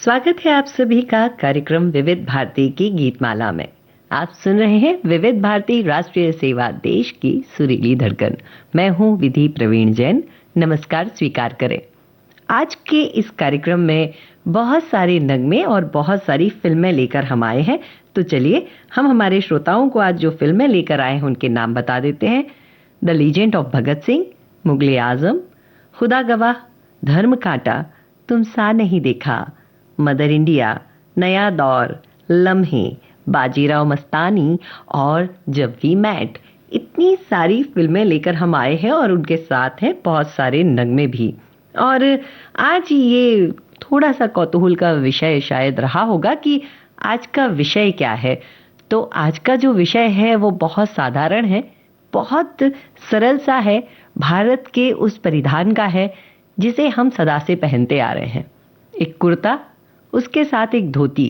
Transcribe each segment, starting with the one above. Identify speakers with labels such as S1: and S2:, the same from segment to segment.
S1: स्वागत है आप सभी का कार्यक्रम विविध भारती की गीतमाला में। आप सुन रहे हैं विविध भारती राष्ट्रीय सेवा देश की सुरीली धड़कन। मैं हूं विधि प्रवीण जैन। नमस्कार स्वीकार करें। आज के इस कार्यक्रम में बहुत सारे नगमे और बहुत सारी फिल्में लेकर हम आए हैं। तो चलिए हम हमारे श्रोताओं को आज जो फिल्में लेकर आए हैं उनके नाम बता देते हैं। The legend of Bhagat Singh, Mughal e आजम, खुदा गवाह, धर्म कांटा, तुम सा नहीं देखा, मदर इंडिया, नया दौर, लम्हे, बाजीराव मस्तानी और जब वी मेट। इतनी सारी फिल्में लेकर हम आए हैं और उनके साथ हैं बहुत सारे नगमे भी। और आज ये थोड़ा सा कौतूहल का विषय शायद रहा होगा कि आज का विषय क्या है। तो आज का जो विषय है वो बहुत साधारण है, बहुत सरल सा है, भारत के उस परिधान का है जिसे हम सदा से पहनते आ रहे हैं। एक कुर्ता, उसके साथ एक धोती,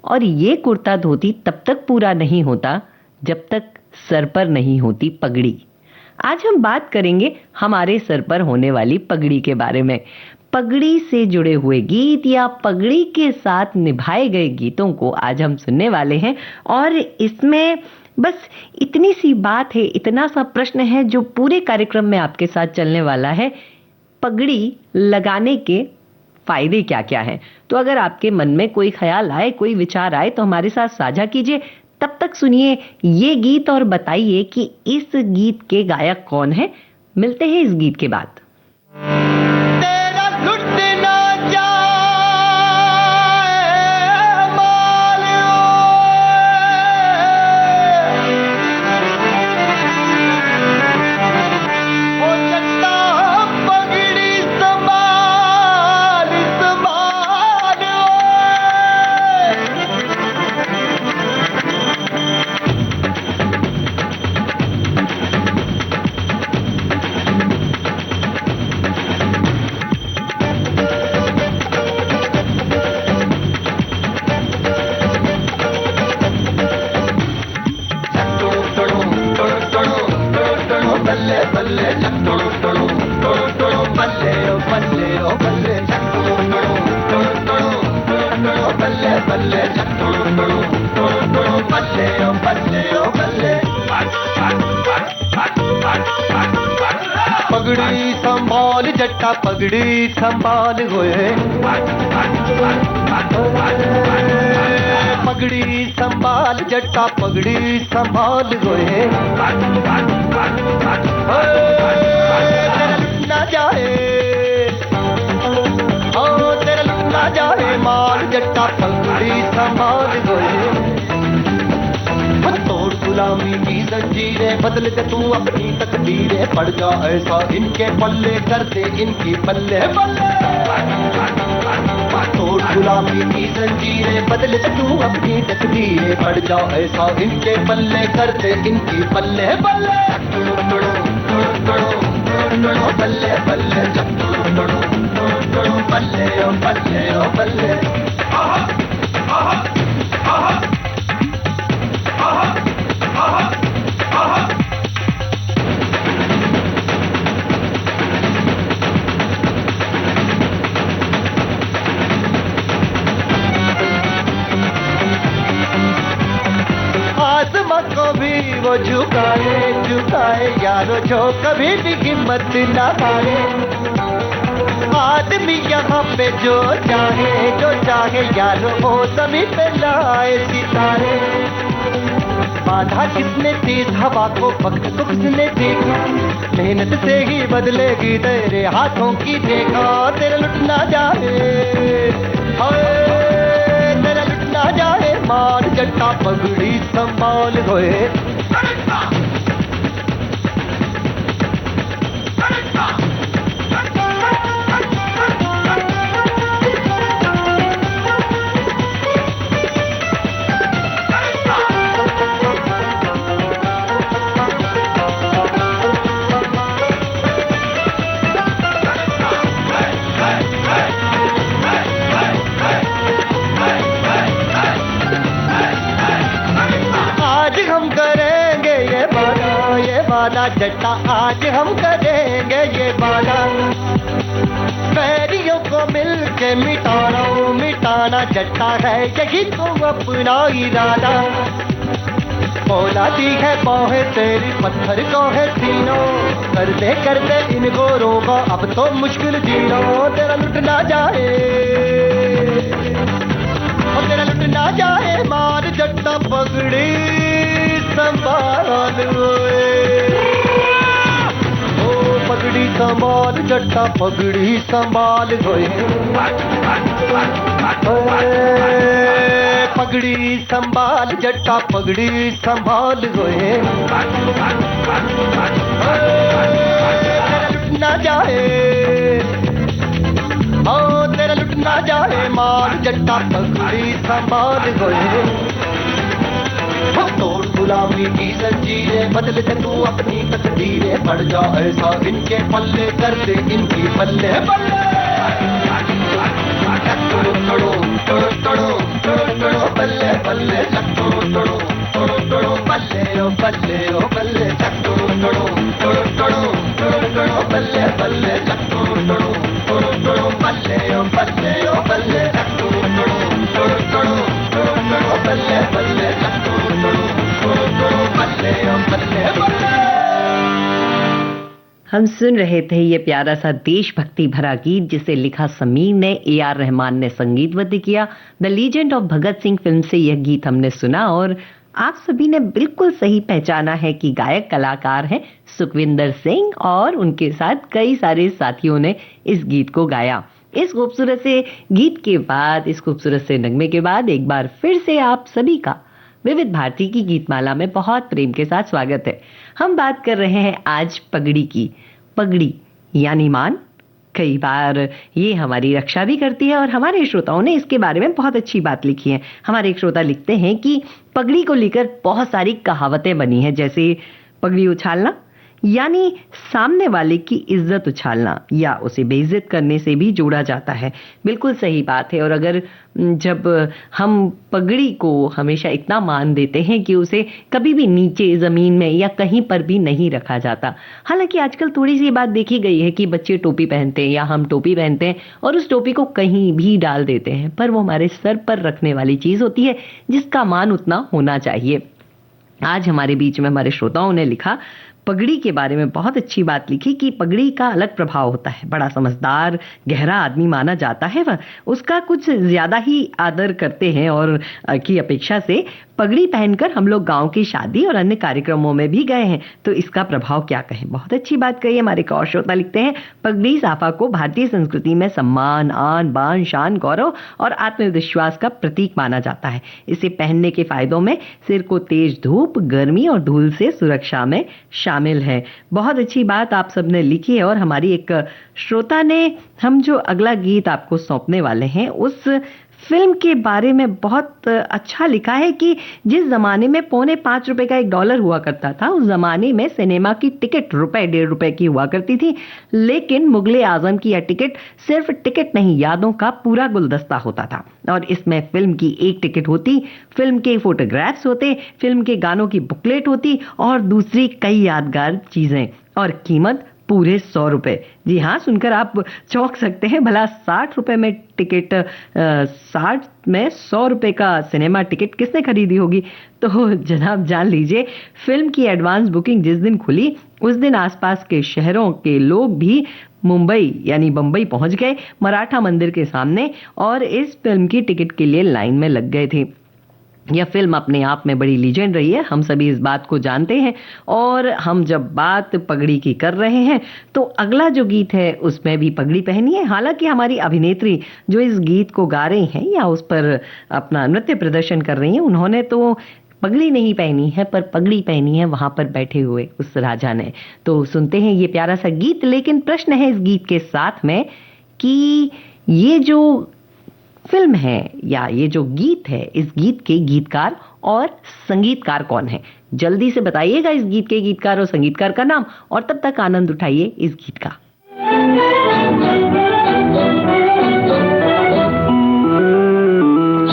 S1: और ये कुर्ता धोती तब तक पूरा नहीं होता जब तक सर पर नहीं होती पगड़ी। आज हम बात करेंगे हमारे सर पर होने वाली पगड़ी के बारे में। पगड़ी से जुड़े हुए गीत या पगड़ी के साथ निभाए गए गीतों को आज हम सुनने वाले हैं। और इसमें बस इतनी सी बात है, इतना सा प्रश्न है जो पूरे कार्यक्रम में आपके साथ चलने वाला है। पगड़ी लगाने के फायदे क्या क्या हैं? तो अगर आपके मन में कोई ख्याल आए, कोई विचार आए तो हमारे साथ साझा कीजिए। तब तक सुनिए ये गीत और बताइए कि इस गीत के गायक कौन है। मिलते हैं इस गीत के बाद।
S2: पगड़ी संभाल जट्टा, पगड़ी संभाल होए, पगड़ी संभाल जट्टा, पगड़ी संभाल होए, ना जाए तेरा ना जाए माल जट्टा, पगड़ी संभाल होए। तोड़ गुलामी की जंजीरें, बदल दे तू अपनी तकदीरें, पड़ जा ऐसा इनके पल्ले, कर दे इनकी पल्ले पल्ले। तोड़ गुलामी की जंजीरें, बदल दे तू अपनी तकदीरें, पड़ जा ऐसा इनके पल्ले, कर दे इनकी पल्ले पल्ले बल्ले बल्ले बल्ले ओ बल्ले ओ बल्ले। आसमां को भी वो झुकाए झुकाए यारो, जो कभी भी हिम्मत ना हारे। आदमी यहाँ पे जो चाहे यारो, वो सभी पे लाए सितारे। बाधा किसने तेज हवा को, वक्त किसने देखा, मेहनत से ही बदलेगी तेरे हाथों की देखा। तेरा लुट ना जाए, तेरा लुट ना जाए मार जट्टा, पगड़ी संभाल होए। जट्टा आज हम करेंगे ये वादा, बैरियों को मिलके मिटाना लुटना जट्टा है, यही तो अपना इरादा। मौला दी है बाहें तेरी, पत्थर को है सीनों, कर दे इन गोरों का अब तो मुश्किल जीना। तेरा लुट ना जाए, और तेरा लुट ना जाए मार जट्टा पगड़ी संभाल ओए। ओ पगड़ी संभाल जट्टा पगड़ी संभाल गोए, पगड़ी संभाल जट्टा पगड़ी संभाल गोए। तेरा लुट ना जाए, ओ तेरा लुट ना जाए माल जट्टा पगड़ी संभाल गोए। तोड़ गुलामी की जंजीरें, बदल दे तू अपनी तकदीरें, पड़ जा ऐसा इनके पल्ले, कर दे इनकी बल्ले बल्ले। टड़ो टड़ो टड़ो टड़ो टड़ो टड़ो बल्ले बल्ले, टड़ो टड़ो टड़ो टड़ो बल्ले ओ बल्ले ओ बल्ले, टड़ो टड़ो टड़ो टड़ो टड़ो टड़ो बल्ले बल्ले, टड़ो टड़ो टड़ो टड़ो बल्ले ओ बल्ले ओ बल्ले, टड़ो टड़ो टड़ो टड़ो टड़ो टड़ो बल्ले बल्ले, टड़ो टड़ो टड़ो टड़ो बल्ले ओ बल्ले बल्ले।
S1: हम सुन रहे थे ये प्यारा सा देशभक्ति भरा गीत जिसे लिखा समीर ने, AR रहमान ने संगीतबद्ध किया। The legend of Bhagat Singh film से यह गीत हमने सुना और आप सभी ने बिल्कुल सही पहचाना है कि गायक कलाकार हैं सुखविंदर सिंह और उनके साथ कई सारे साथियों ने इस गीत को गाया। इस खूबसूरत से गीत के बाद, इस खूबसूरत से नगमे के बाद एक बार फिर से आप सभी का विविध भारती की गीतमाला में बहुत प्रेम के साथ स्वागत है। हम बात कर रहे हैं आज पगड़ी की। पगड़ी यानी मान, कई बार ये हमारी रक्षा भी करती है और हमारे श्रोताओं ने इसके बारे में बहुत अच्छी बात लिखी है। हमारे एक श्रोता लिखते हैं कि पगड़ी को लेकर बहुत सारी कहावतें बनी हैं, जैसे पगड़ी उछालना यानी सामने वाले की इज्जत उछालना या उसे बेइज्जत करने से भी जोड़ा जाता है। बिल्कुल सही बात है। और अगर जब हम पगड़ी को हमेशा इतना मान देते हैं कि उसे कभी भी नीचे जमीन में या कहीं पर भी नहीं रखा जाता। हालांकि आजकल थोड़ी सी बात देखी गई है कि बच्चे टोपी पहनते हैं या हम टोपी पहनते हैं और उस टोपी को कहीं भी डाल देते हैं, पर वो हमारे सर पर रखने वाली चीज होती है जिसका मान उतना होना चाहिए। आज हमारे बीच में हमारे श्रोताओं ने लिखा, पगड़ी के बारे में बहुत अच्छी बात लिखी कि पगड़ी का अलग प्रभाव होता है। बड़ा समझदार गहरा आदमी माना जाता है वह, उसका कुछ ज्यादा ही आदर करते हैं और की अपेक्षा से पगड़ी पहनकर हम लोग गांव की शादी और अन्य कार्यक्रमों में भी गए हैं, तो इसका प्रभाव क्या कहें। बहुत अच्छी बात कही। हमारे एक और श्रोता लिखते हैं, पगड़ी साफा को भारतीय संस्कृति में सम्मान, आन बान, शान, गौरव और आत्मविश्वास का प्रतीक माना जाता है। इसे पहनने के फायदों में सिर को तेज धूप, गर्मी और धूल से सुरक्षा में शामिल है। बहुत अच्छी बात आप सबने लिखी है। और हमारी एक श्रोता ने हम जो अगला गीत आपको सौंपने वाले हैं उस फिल्म के बारे में बहुत अच्छा लिखा है कि जिस जमाने में ₹5.25 का $1 हुआ करता था, उस जमाने में सिनेमा की टिकट ₹1.5 की हुआ करती थी। लेकिन मुगले आजम की यह टिकट सिर्फ टिकट नहीं, यादों का पूरा गुलदस्ता होता था। और इसमें फिल्म की एक टिकट होती, फिल्म के फोटोग्राफ्स होते, फिल्म के गानों की बुकलेट होती और दूसरी कई यादगार चीजें, और कीमत पूरे ₹100। जी हाँ, सुनकर आप चौंक सकते हैं, भला ₹60 में टिकट, 60 में ₹100 का सिनेमा टिकट किसने खरीदी होगी। तो जनाब जान लीजिए, फिल्म की एडवांस बुकिंग जिस दिन खुली उस दिन आसपास के शहरों के लोग भी मुंबई यानी बंबई पहुंच गए मराठा मंदिर के सामने और इस फिल्म की टिकट के लिए लाइन में लग गए थे। यह फिल्म अपने आप में बड़ी लीजेंड रही है, हम सभी इस बात को जानते हैं। और हम जब बात पगड़ी की कर रहे हैं तो अगला जो गीत है उसमें भी पगड़ी पहनी है। हालांकि हमारी अभिनेत्री जो इस गीत को गा रही हैं या उस पर अपना नृत्य प्रदर्शन कर रही हैं, उन्होंने तो पगड़ी नहीं पहनी है पर पगड़ी पहनी है वहां पर बैठे हुए उस राजा ने। तो सुनते हैं ये प्यारा सा गीत। लेकिन प्रश्न है इस गीत के साथ में कि ये जो फिल्म है या ये जो गीत है, इस गीत के गीतकार और संगीतकार कौन है? जल्दी से बताइएगा इस गीत के गीतकार और संगीतकार का नाम, और तब तक आनंद उठाइए इस गीत का।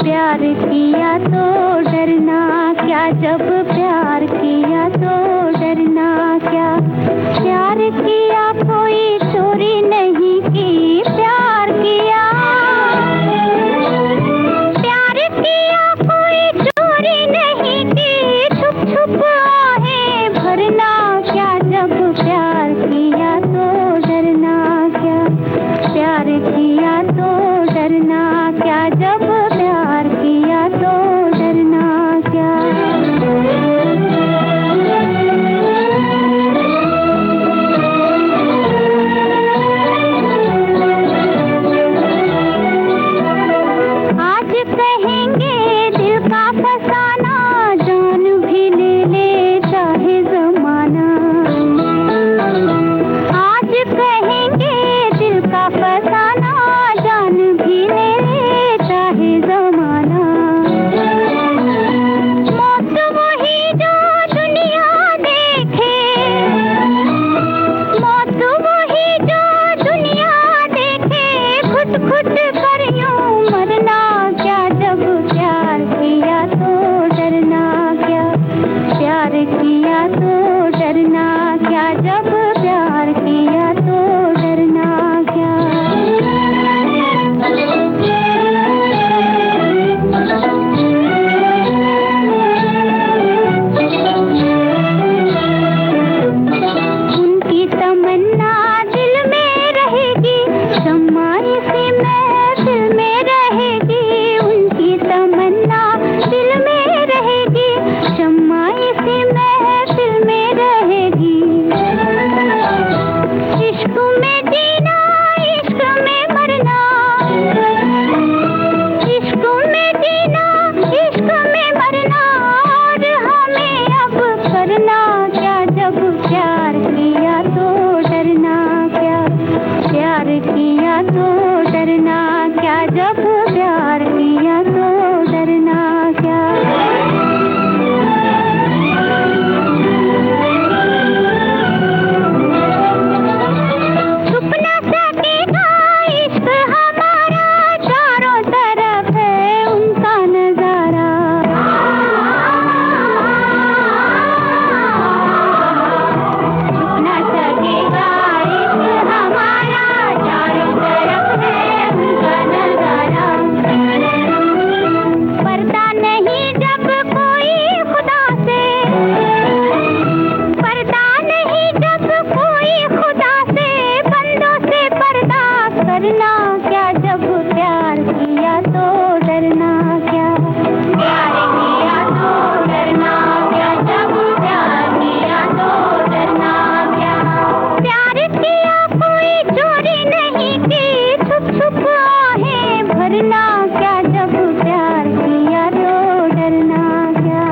S3: प्यार किया तो डरना क्या, जब प्यार किया तो डरना क्या, प्यार किया कोई चोरी नहीं की, प्यार किया कहेंगे दिल का फसाना, जान भी ले ले चाहे जमाना। आज कहेंगे दिल का फसाना, जान भी ले ले चाहे जमाना। मौत वही जो दुनिया देखे, मौत वही जो दुनिया देखे, खुद खुद कर यूं मरना क्या, जब प्यार किया तो डरना क्या, प्यार किया तो डरना क्या, जब प्यार किया तो डरना क्या। उनकी तमन्ना दिल में रहेगी, शम्मा इसी महफिल में रहेगी। उनकी तमन्ना दिल में रहेगी, शम्मा इसी महफिल में रहेगी। इश्क में जीना, इश्क में मरना, इश्क में जीना, इश्क में मरना, और हमें अब करना क्या, जब प्यार किया तो डरना क्या, प्यार किया तो डरना क्या, जब प्यार किया तो डरना क्या। छुप न सकेगा इश्क हमारा, चारों तरफ है उनका नजारा। छुप न सकेगा इश्क हमारा, चारों तरफ है उनका नजारा। पर्दा नहीं जब कोई खुदा से, पर्दा नहीं जब कोई खुदा से, बंदों से पर्दा करना क्या, जब प्यार किया तो डरना क्या, प्यार किया तो डरना क्या, जब प्यार किया तो डरना क्या। प्यार किया कोई चोरी नहीं की, छुप छुप आहें भरना क्या, जब प्यार किया तो डरना क्या।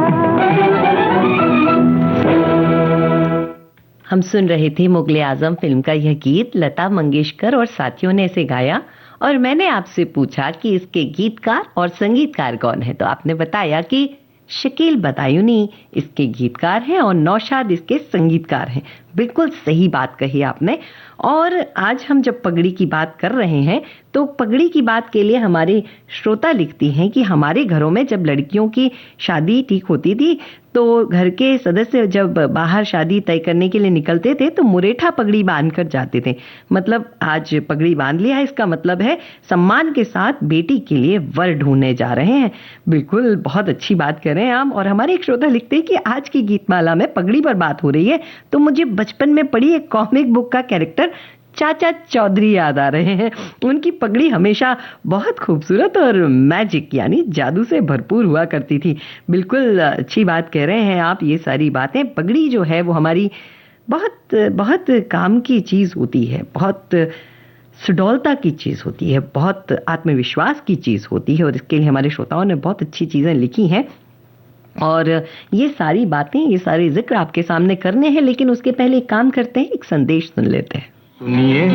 S1: हम सुन रहे थे मुगले आजम फिल्म का यह गीत, लता मंगेशकर और साथियों ने इसे गाया। और मैंने आपसे पूछा कि इसके गीतकार और संगीतकार कौन है, तो आपने बताया कि शकील बदायूनी इसके गीतकार हैं और नौशाद इसके संगीतकार हैं। बिल्कुल सही बात कही आपने। और आज हम जब पगड़ी की बात कर रहे हैं तो पगड़ी की बात के लिए हमारे श्रोता लिखती हैं कि हमारे घरों में जब लड़कियों की शादी ठीक होती थी तो घर के सदस्य जब बाहर शादी तय करने के लिए निकलते थे तो मुरेठा पगड़ी बांध कर जाते थे। मतलब आज पगड़ी बांध लिया, इसका मतलब है सम्मान के साथ बेटी के लिए वर ढूंढने जा रहे हैं। बिल्कुल बहुत अच्छी बात कर रहे हैं आप। और हमारे एक श्रोता लिखते हैं कि आज की गीतमाला में पगड़ी पर बात हो रही है तो मुझे बचपन में पढ़ी एक कॉमिक बुक का कैरेक्टर चाचा चौधरी याद आ रहे हैं। उनकी पगड़ी हमेशा बहुत खूबसूरत और मैजिक यानी जादू से भरपूर हुआ करती थी। बिल्कुल अच्छी बात कह रहे हैं आप। ये सारी बातें, पगड़ी जो है वो हमारी बहुत बहुत काम की चीज़ होती है, बहुत सुडौलता की चीज़ होती है, बहुत आत्मविश्वास की चीज़ होती है। और इसके लिए हमारे श्रोताओं ने बहुत अच्छी चीज़ें लिखी हैं और ये सारी बातें, ये सारे जिक्र आपके सामने करने हैं। लेकिन उसके पहले एक काम करते हैं, एक संदेश सुन लेते हैं।
S2: सुनिए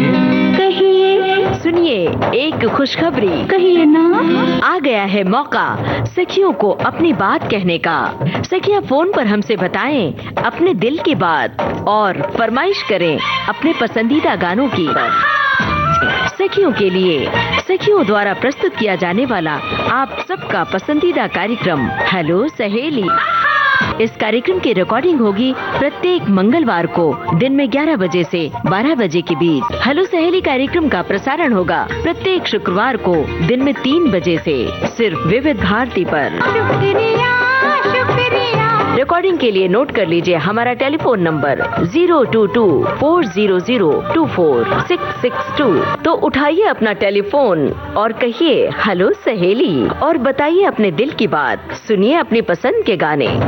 S4: कहिए सुनिए एक खुशखबरी कहिए ना। आ गया है मौका सखियों को अपनी बात कहने का। सखियां फोन पर हमसे बताएं अपने दिल की बात और फरमाइश करें अपने पसंदीदा गानों की। सखियों के लिए सखियों द्वारा प्रस्तुत किया जाने वाला आप सबका पसंदीदा कार्यक्रम हेलो सहेली। इस कार्यक्रम की रिकॉर्डिंग होगी प्रत्येक मंगलवार को दिन में 11 बजे से 12 बजे के बीच। हेलो सहेली कार्यक्रम का प्रसारण होगा प्रत्येक शुक्रवार को दिन में 3 बजे से सिर्फ विविध भारती पर।
S3: शुक्रिया शुक्रिया।
S4: रिकॉर्डिंग के लिए नोट कर लीजिए हमारा टेलीफोन नंबर 022-400-24662। तो उठाइए अपना टेलीफोन और कहिए हेलो सहेली और बताइए अपने दिल की बात। सुनिए अपनी पसंद के गाने।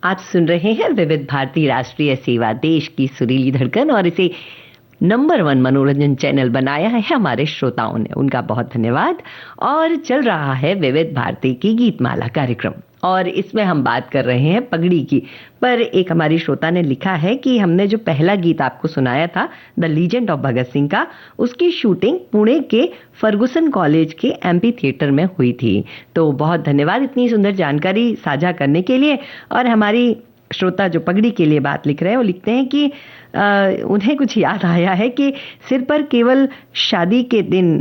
S1: आप सुन रहे हैं विविध भारती राष्ट्रीय सेवा, देश की सुरीली धड़कन। और इसे नंबर 1 मनोरंजन चैनल बनाया है हमारे श्रोताओं ने, उनका बहुत धन्यवाद। और चल रहा है विविध भारती की गीतमाला कार्यक्रम और इसमें हम बात कर रहे हैं पगड़ी की। पर एक हमारी श्रोता ने लिखा है कि हमने जो पहला गीत आपको सुनाया था the legend of Bhagat Singh का, उसकी शूटिंग पुणे के फर्गुसन कॉलेज के एमपी थिएटर में हुई थी। तो बहुत धन्यवाद इतनी सुंदर जानकारी साझा करने के लिए। और हमारी श्रोता जो पगड़ी के लिए बात लिख रहे हैं वो लिखते हैं कि उन्हें कुछ याद आया है कि सिर पर केवल शादी के दिन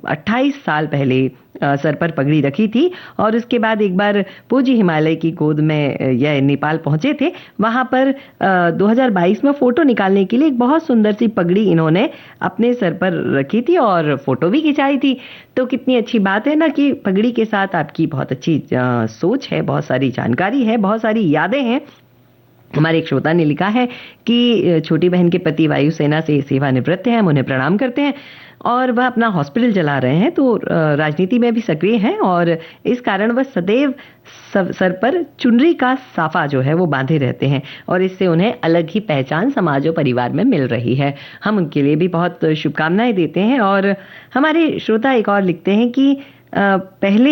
S1: 28 साल पहले सर पर पगड़ी रखी थी और उसके बाद एक बार पूजी हिमालय की गोद में यह नेपाल पहुंचे थे। वहां पर 2022 में फोटो निकालने के लिए एक बहुत सुंदर सी पगड़ी इन्होंने अपने सर पर रखी थी और फोटो भी खिंचाई थी। तो कितनी अच्छी बात है ना कि पगड़ी के साथ आपकी बहुत अच्छी सोच है, बहुत सारी जानकारी है, बहुत सारी यादें हैं। हमारे एक श्रोता ने लिखा है कि छोटी बहन के पति वायुसेना से सेवानिवृत्त हैं, हम उन्हें प्रणाम करते हैं और वह अपना हॉस्पिटल चला रहे हैं, तो राजनीति में भी सक्रिय हैं और इस कारण वह सदैव सर पर चुनरी का साफा जो है वो बांधे रहते हैं और इससे उन्हें अलग ही पहचान समाज और परिवार में मिल रही है। हम उनके लिए भी बहुत शुभकामनाएं देते हैं। और हमारे श्रोता एक और लिखते हैं कि पहले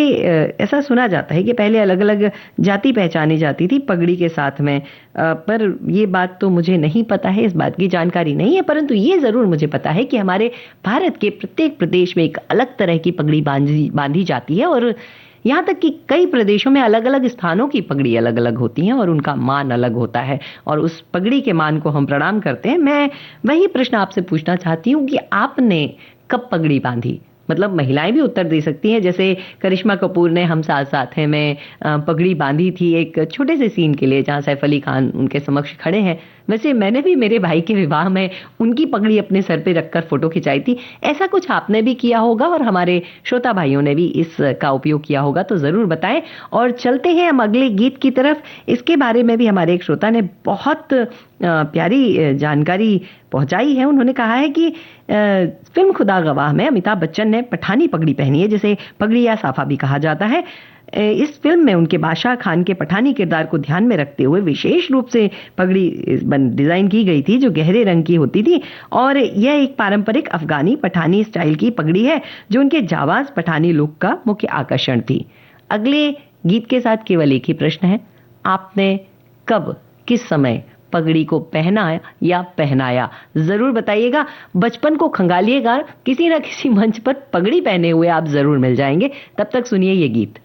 S1: ऐसा सुना जाता है कि पहले अलग अलग जाति पहचानी जाती थी पगड़ी के साथ में, पर ये बात तो मुझे नहीं पता है, इस बात की जानकारी नहीं है। परंतु ये ज़रूर मुझे पता है कि हमारे भारत के प्रत्येक प्रदेश में एक अलग तरह की पगड़ी बांधी जाती है और यहाँ तक कि कई प्रदेशों में अलग अलग स्थानों की पगड़ी अलग अलग होती हैं और उनका मान अलग होता है और उस पगड़ी के मान को हम प्रणाम करते हैं। मैं वही प्रश्न आपसे पूछना चाहती हूँ कि आपने कब पगड़ी बांधी? मतलब महिलाएं भी उत्तर दे सकती हैं, जैसे करिश्मा कपूर ने हम साथ साथ हैं में पगड़ी बांधी थी एक छोटे से सीन के लिए जहां सैफ अली खान उनके समक्ष खड़े हैं। वैसे मैंने भी मेरे भाई के विवाह में उनकी पगड़ी अपने सर पे रखकर फोटो खिंचाई थी। ऐसा कुछ आपने भी किया होगा और हमारे श्रोता भाइयों ने भी इसका उपयोग किया होगा, तो जरूर बताएं। और चलते हैं हम अगले गीत की तरफ। इसके बारे में भी हमारे एक श्रोता ने बहुत प्यारी जानकारी पहुंचाई है। उन्होंने कहा है कि फिल्म खुदा गवाह में अमिताभ बच्चन ने पठानी पगड़ी पहनी है, जिसे पगड़ी या साफा भी कहा जाता है। इस फिल्म में उनके बादशाह खान के पठानी किरदार को ध्यान में रखते हुए विशेष रूप से पगड़ी डिजाइन की गई थी जो गहरे रंग की होती थी और यह एक पारंपरिक अफगानी पठानी स्टाइल की पगड़ी है जो उनके जाबाज पठानी लुक का मुख्य आकर्षण थी। अगले गीत के साथ केवल एक ही प्रश्न है, आपने कब किस समय पगड़ी को पहना या पहनाया? जरूर बताइएगा। बचपन को खंगालिएगा, किसी न किसी मंच पर पगड़ी पहने हुए आप जरूर मिल जाएंगे। तब तक सुनिए ये गीत।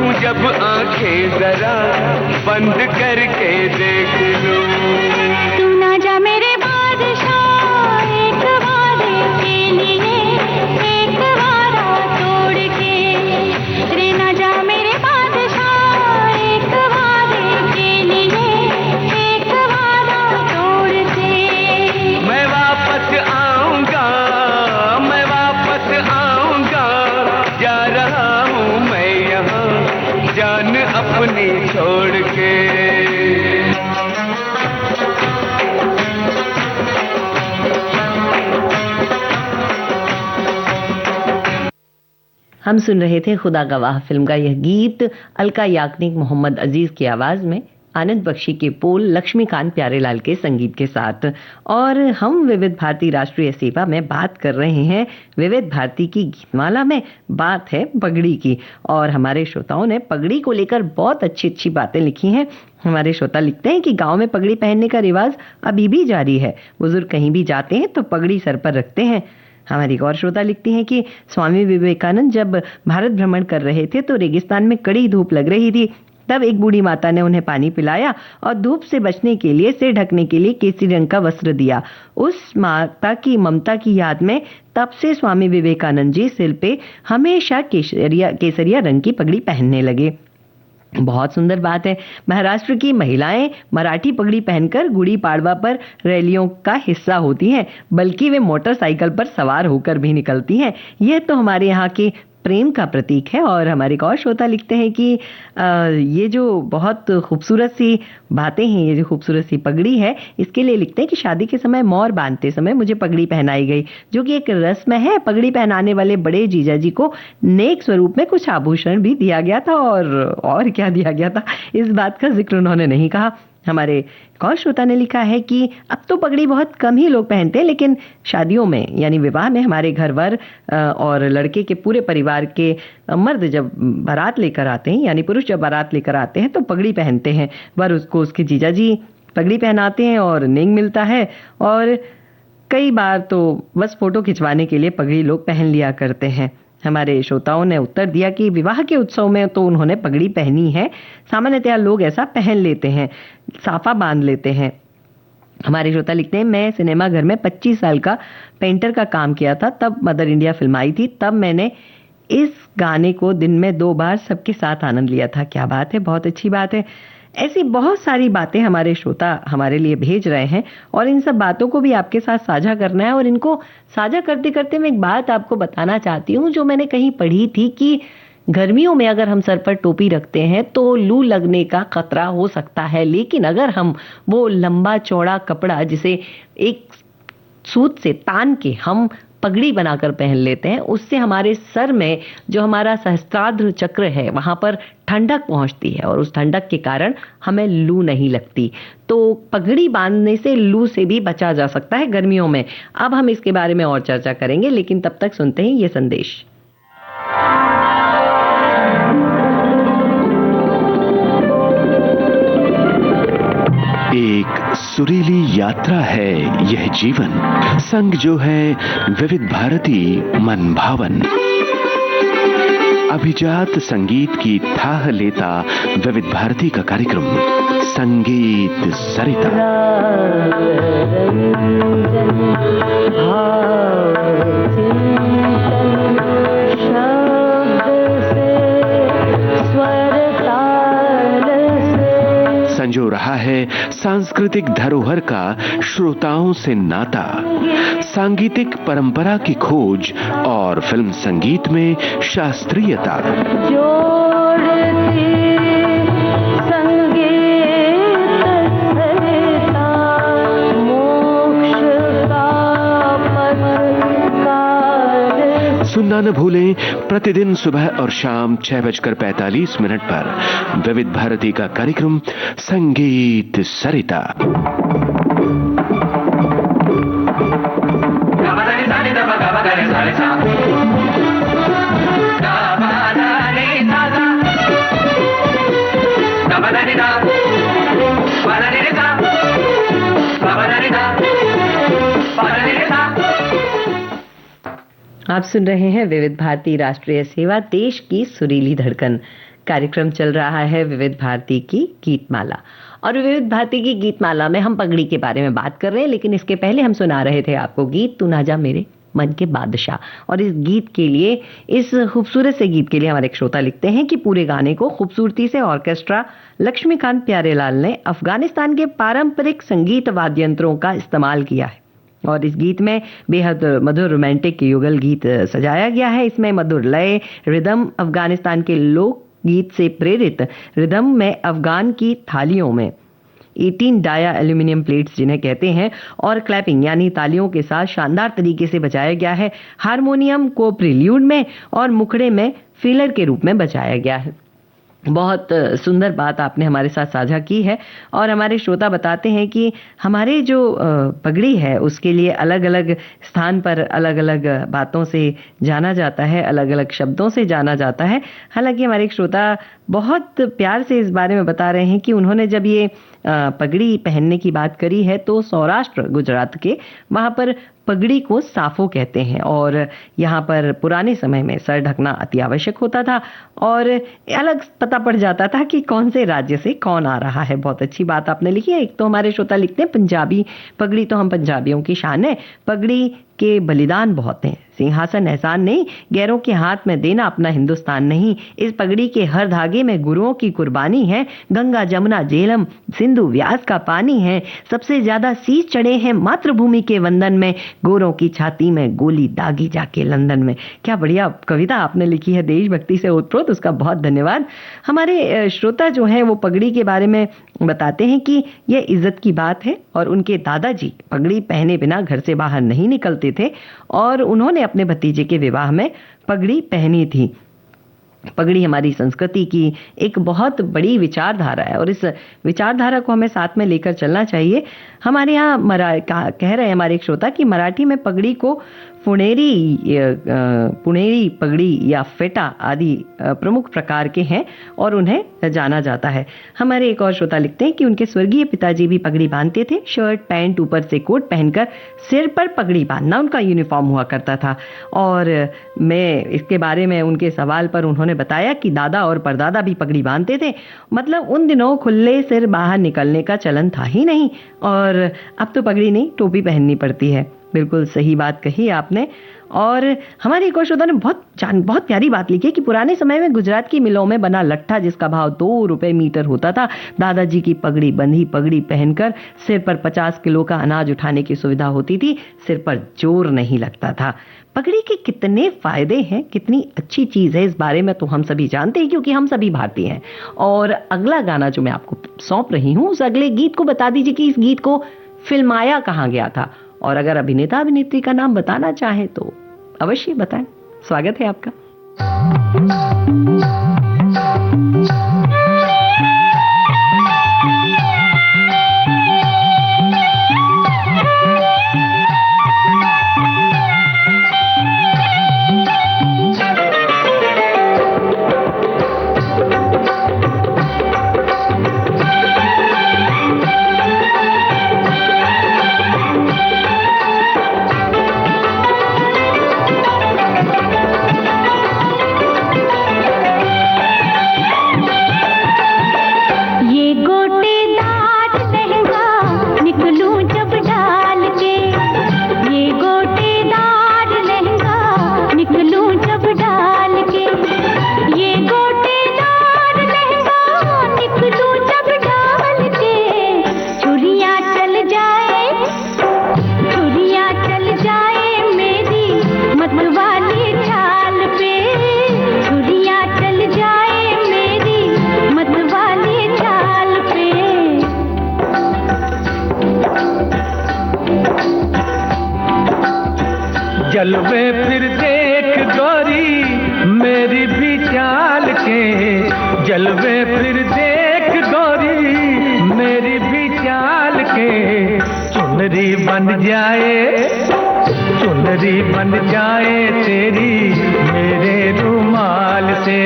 S5: हूँ जब आंखें जरा बंद करके देख लूं।
S3: तू ना जा मेरे बादशाह, एक वादे के लिए एक वादा तोड़ के। रे ना जा मेरे बादशाह, एक वादे के लिए एक वादा तोड़ के।
S5: मैं वापस आऊंगा, मैं वापस आऊंगा, जा रहा हूँ मैं यहाँ जान अपनी छोड़ के।
S1: हम सुन रहे थे खुदा गवाह फिल्म का यह गीत अलका याग्निक, मोहम्मद अजीज की आवाज में, आनंद बख्शी के पोल, लक्ष्मीकांत प्यारेलाल के संगीत के साथ। और हम विविध भारती राष्ट्रीय सेवा में बात कर रहे हैं। विविध भारती की गीतमाला में बात है पगड़ी की, और हमारे श्रोताओं ने पगड़ी को लेकर बहुत अच्छी अच्छी बातें लिखी हैं। हमारे श्रोता लिखते हैं कि गांव में पगड़ी पहनने का रिवाज अभी भी जारी है। बुजुर्ग कहीं भी जाते हैं तो पगड़ी सर पर रखते हैं। हमारी एक और श्रोता लिखती हैं कि स्वामी विवेकानंद जब भारत भ्रमण कर रहे थे तो रेगिस्तान में कड़ी धूप लग रही थी। तब एक बूढ़ी माता ने उन्हें पानी पिलाया और धूप से बचने के लिए, सिर ढकने के लिए केसरी रंग का वस्त्र दिया। उस माता की ममता की याद में तब से स्वामी विवेकानंद जी सिर पे हमेशा केसरिया रंग की पगड़ी पहनने लगे। बहुत सुंदर बात है। महाराष्ट्र की महिलाएं मराठी पगड़ी पहनकर गुड़ी पाड़वा पर रैलियों का हिस्सा होती हैं, बल्कि वे मोटरसाइकिल पर सवार होकर भी निकलती हैं। यह तो हमारे यहाँ के प्रेम का प्रतीक है। और हमारे एक और श्रोता लिखते हैं कि ये जो बहुत खूबसूरत सी बातें हैं, ये जो खूबसूरत सी पगड़ी है, इसके लिए लिखते हैं कि शादी के समय मोर बांधते समय मुझे पगड़ी पहनाई गई, जो कि एक रस्म है। पगड़ी पहनाने वाले बड़े जीजा जी को नेक स्वरूप में कुछ आभूषण भी दिया गया था, और क्या दिया गया था इस बात का जिक्र उन्होंने नहीं कहा। हमारे कौर श्रोता ने लिखा है कि अब तो पगड़ी बहुत कम ही लोग पहनते हैं, लेकिन शादियों में यानी विवाह में हमारे घर वर और लड़के के पूरे परिवार के मर्द जब बारात लेकर आते हैं, यानी पुरुष जब बारात लेकर आते हैं तो पगड़ी पहनते हैं। वर उसको उसके जीजा जी पगड़ी पहनाते हैं और नेंग मिलता है। और कई बार तो बस फोटो खिंचवाने के लिए पगड़ी लोग पहन लिया करते हैं। हमारे श्रोताओं ने उत्तर दिया कि विवाह के उत्सव में तो उन्होंने पगड़ी पहनी है। सामान्यतः लोग ऐसा पहन लेते हैं, साफा बांध लेते हैं। हमारे श्रोता लिखते हैं, मैं सिनेमा घर में 25 साल का पेंटर का काम किया था। तब मदर इंडिया फिल्म आई थी। तब मैंने इस गाने को दिन में 2 बार सबके साथ आनंद लिया था। क्या बात है, बहुत अच्छी बात है। ऐसी बहुत सारी बातें हमारे श्रोता हमारे लिए भेज रहे हैं, और इन सब बातों को भी आपके साथ साझा करना है। और इनको साझा करते करते मैं एक बात आपको बताना चाहती हूँ, जो मैंने कहीं पढ़ी थी कि गर्मियों में अगर हम सर पर टोपी रखते हैं तो लू लगने का खतरा हो सकता है, लेकिन अगर हम वो लंबा चौड़ा कपड़ा जिसे एक सूत से तान के हम पगड़ी बनाकर पहन लेते हैं, उससे हमारे सर में जो हमारा सहस्त्राद्र चक्र है वहां पर ठंडक पहुंचती है, और उस ठंडक के कारण हमें लू नहीं लगती। तो पगड़ी बांधने से लू से भी बचा जा सकता है गर्मियों में। अब हम इसके बारे में और चर्चा करेंगे, लेकिन तब तक सुनते हैं ये संदेश।
S6: एक सुरीली यात्रा है यह जीवन, संग जो है विविध भारती मन भावन। अभिजात संगीत की थाह लेता विविध भारती का कार्यक्रम संगीत सरिता। संजो रहा है सांस्कृतिक धरोहर का श्रोताओं से नाता, सांगीतिक परंपरा की खोज और फिल्म संगीत में शास्त्रीयता। सुनना न भूलें प्रतिदिन सुबह और शाम 6:45 पर विविध भारती का कार्यक्रम संगीत सरिता।
S1: आप सुन रहे हैं विविध भारती राष्ट्रीय सेवा, देश की सुरीली धड़कन। कार्यक्रम चल रहा है विविध भारती की गीतमाला, और विविध भारती की गीतमाला में हम पगड़ी के बारे में बात कर रहे हैं। लेकिन इसके पहले हम सुना रहे थे आपको गीत तू ना जा मेरे मन के बादशाह। और इस गीत के लिए, इस खूबसूरत से गीत के लिए हमारे एक श्रोता लिखते हैं कि पूरे गाने को खूबसूरती से ऑर्केस्ट्रा लक्ष्मीकांत प्यारेलाल ने अफगानिस्तान के पारंपरिक संगीत वाद्य यंत्रों का इस्तेमाल किया है। और इस गीत में बेहद मधुर रोमांटिक युगल गीत सजाया गया है। इसमें मधुर लय, रिदम, अफगानिस्तान के लोक गीत से प्रेरित रिदम में अफगान की थालियों में 18 डाया एल्यूमिनियम प्लेट्स जिन्हें कहते हैं, और क्लैपिंग यानी तालियों के साथ शानदार तरीके से बजाया गया है। हारमोनियम को प्रिल्यूड में और मुखड़े में फिलर के रूप में बजाया गया है। बहुत सुंदर बात आपने हमारे साथ साझा की है। और हमारे श्रोता बताते हैं कि हमारे जो पगड़ी है उसके लिए अलग अलग स्थान पर अलग अलग बातों से जाना जाता है, अलग अलग शब्दों से जाना जाता है। हालांकि हमारे एक श्रोता बहुत प्यार से इस बारे में बता रहे हैं कि उन्होंने जब ये पगड़ी पहनने की बात करी है तो सौराष्ट्र गुजरात के वहाँ पर पगड़ी को साफो कहते हैं, और यहाँ पर पुराने समय में सर ढकना अति आवश्यक होता था और अलग पता पड़ जाता था कि कौन से राज्य से कौन आ रहा है। बहुत अच्छी बात आपने लिखी है। एक तो हमारे श्रोता लिखते हैं पंजाबी पगड़ी तो हम पंजाबियों की शान है, पगड़ी के बलिदान बहुत हैं, सिंहासन एहसान नहीं, गैरों के हाथ में देना अपना हिंदुस्तान नहीं। इस पगड़ी के हर धागे में गुरुओं की कुर्बानी है, गंगा जमुना झेलम सिंधु व्यास का पानी है, सबसे ज्यादा शीश चढ़े हैं मातृभूमि के वंदन में, गोरों की छाती में गोली दागी जाके लंदन में। क्या बढ़िया कविता आपने लिखी है देशभक्ति से ओतप्रोत, उसका बहुत धन्यवाद। हमारे श्रोता जो है वो पगड़ी के बारे में बताते हैं कि यह इज्जत की बात है और उनके दादाजी पगड़ी पहने बिना घर से बाहर नहीं निकलते थे और उन्होंने अपने भतीजे के विवाह में पगड़ी पहनी थी। पगड़ी हमारी संस्कृति की एक बहुत बड़ी विचारधारा है और इस विचारधारा को हमें साथ में लेकर चलना चाहिए। हमारे यहाँ कह रहे हैं हमारे एक श्रोता कि मराठी में पगड़ी को पुणेरी पगड़ी या फेटा आदि प्रमुख प्रकार के हैं और उन्हें जाना जाता है। हमारे एक और श्रोता लिखते हैं कि उनके स्वर्गीय पिताजी भी पगड़ी बांधते थे। शर्ट पैंट ऊपर से कोट पहनकर सिर पर पगड़ी बांधना उनका यूनिफॉर्म हुआ करता था। और मैं इसके बारे में उनके सवाल पर उन्होंने बताया कि दादा और परदादा भी पगड़ी बांधते थे। मतलब उन दिनों खुले सिर बाहर निकलने का चलन था ही नहीं, और अब तो पगड़ी नहीं टोपी पहननी पड़ती है। बिल्कुल सही बात कही आपने। और हमारे एक और श्रोता ने बहुत प्यारी बात लिखी है कि पुराने समय में गुजरात की मिलों में बना लट्ठा जिसका भाव 2 रुपए मीटर होता था, दादाजी की पगड़ी बंधी पगड़ी पहनकर सिर पर 50 किलो का अनाज उठाने की सुविधा होती थी, सिर पर जोर नहीं लगता था। पगड़ी के कितने फायदे हैं, कितनी अच्छी चीज है, इस बारे में तो हम सभी जानते हैं क्योंकि हम सभी भारतीय हैं। और अगला गाना जो मैं आपको सौंप रही हूँ उस अगले गीत को बता दीजिए कि इस गीत को फिल्माया कहाँ गया था, और अगर अभिनेता अभिनेत्री का नाम बताना चाहे तो अवश्य बताएं। स्वागत है आपका।
S5: जलवे फिर देख गोरी मेरी भी चाल के, जलवे फिर देख गोरी मेरी भी चाल के, चुनरी बन जाए तेरी मेरे रुमाल से,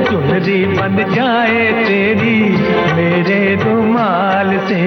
S5: चुनरी बन जाए तेरी मेरे रुमाल से।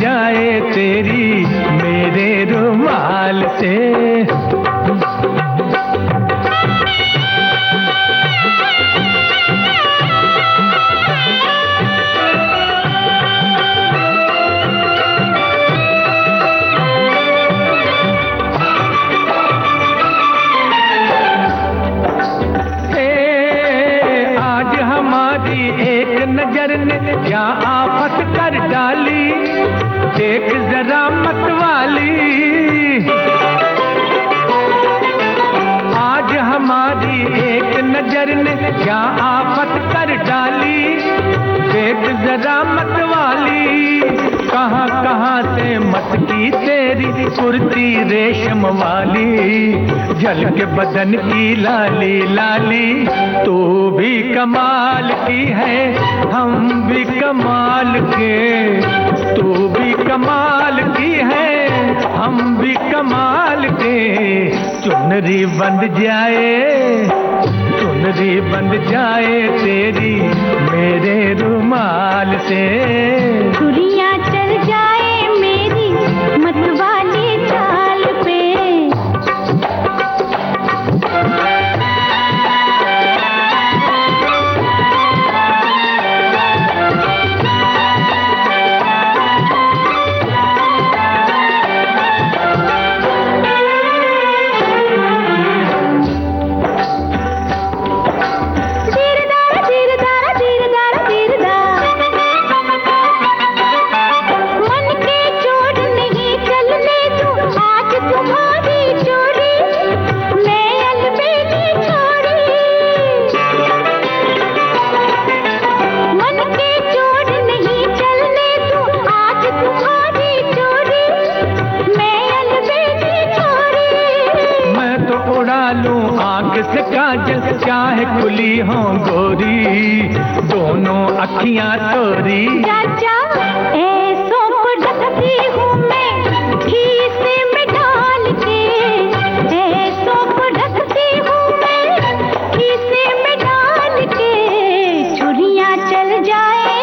S7: जाए तेरी मेरे रुमाल से। नजर ने क्या आफत कर डाली, देख जरा मत वाली। आज हमारी एक नजर ने क्या आफत कर डाली, देख जरा मत वाली। कहाँ कहाँ से मस्की तेरी कुर्ती रेशम वाली, जल के बदन की लाली लाली। तू भी कमाल की है हम भी कमाल के, तू भी कमाल की है हम भी कमाल के। चुनरी बंध जाए, चुनरी बंध जाए तेरी मेरे रुमाल से।
S3: चुरियां चल जाए मेरी मतवाली चाल पे।
S7: से काजल चाहे खुली हो गोरी, दोनों अखियां तोरी।
S3: चाचा ऐसों को ढकती हूँ मैं खीसे में डाल के, ऐसों को ढकती हूँ मैं खीसे में डाल के। छुरियां चल जाए,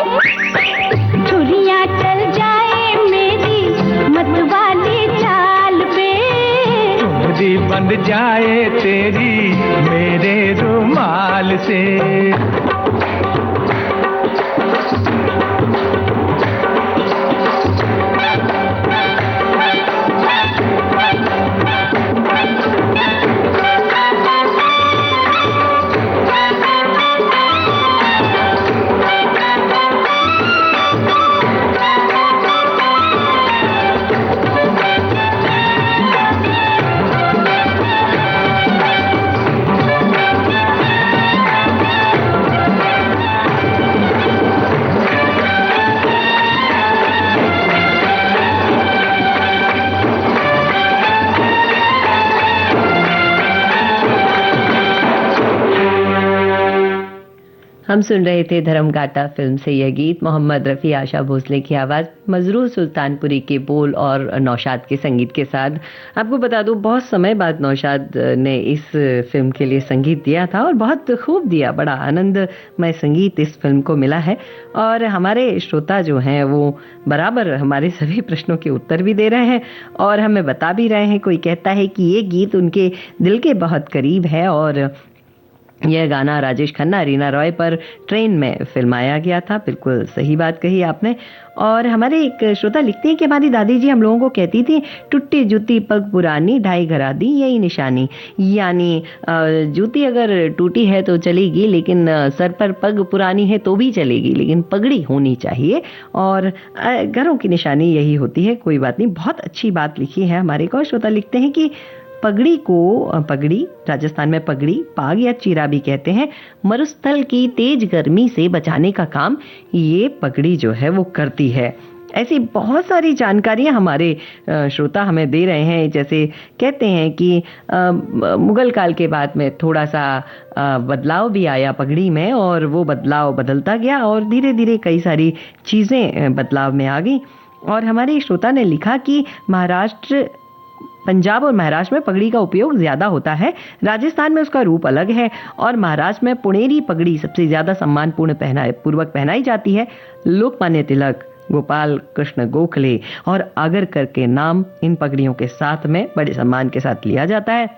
S3: छुरियां चल जाए मेरी मतवाली चाल पे।
S7: चुनरी बंध जाए तेरी मेरे रुमाल से।
S1: हम सुन रहे थे धर्मघाटा फिल्म से यह गीत। मोहम्मद रफ़ी, आशा भोसले की आवाज़, मजरूर सुल्तानपुरी के बोल और नौशाद के संगीत के साथ। आपको बता दूं, बहुत समय बाद नौशाद ने इस फिल्म के लिए संगीत दिया था और बहुत खूब दिया। बड़ा आनंदमय संगीत इस फिल्म को मिला है और हमारे श्रोता जो हैं वो बराबर हमारे सभी प्रश्नों के उत्तर भी दे रहे हैं और हमें बता भी रहे हैं। कोई कहता है कि ये गीत उनके दिल के बहुत करीब है और यह गाना राजेश खन्ना, रीना रॉय पर ट्रेन में फिल्माया गया था। बिल्कुल सही बात कही आपने। और हमारे एक श्रोता लिखते हैं कि हमारी दादी जी हम लोगों को कहती थी, टूटी जूती पग पुरानी ढाई घरा दी यही निशानी। यानी जूती अगर टूटी है तो चलेगी, लेकिन सर पर पग पुरानी है तो भी चलेगी, लेकिन पगड़ी होनी चाहिए और घरों की निशानी यही होती है। कोई बात नहीं, बहुत अच्छी बात लिखी है हमारे। एक और श्रोता लिखते हैं कि पगड़ी को, पगड़ी राजस्थान में पगड़ी, पाग या चीरा भी कहते हैं, मरुस्थल की तेज गर्मी से बचाने का काम ये पगड़ी जो है वो करती है। ऐसी बहुत सारी जानकारियां हमारे श्रोता हमें दे रहे हैं। जैसे कहते हैं कि मुगल काल के बाद में थोड़ा सा बदलाव भी आया पगड़ी में और वो बदलाव बदलता गया और धीरे धीरे कई सारी चीज़ें बदलाव में आ गई। और हमारे श्रोता ने लिखा कि महाराष्ट्र, पंजाब और महाराष्ट्र में पगड़ी का उपयोग ज्यादा होता है, राजस्थान में उसका रूप अलग है और महाराष्ट्र में पुणेरी पगड़ी सबसे ज्यादा सम्मानपूर्ण पूर्वक पहनाई जाती है। लोकमान्य तिलक, गोपाल कृष्ण गोखले और आगरकर के नाम इन पगड़ियों के साथ में बड़े सम्मान के साथ लिया जाता है।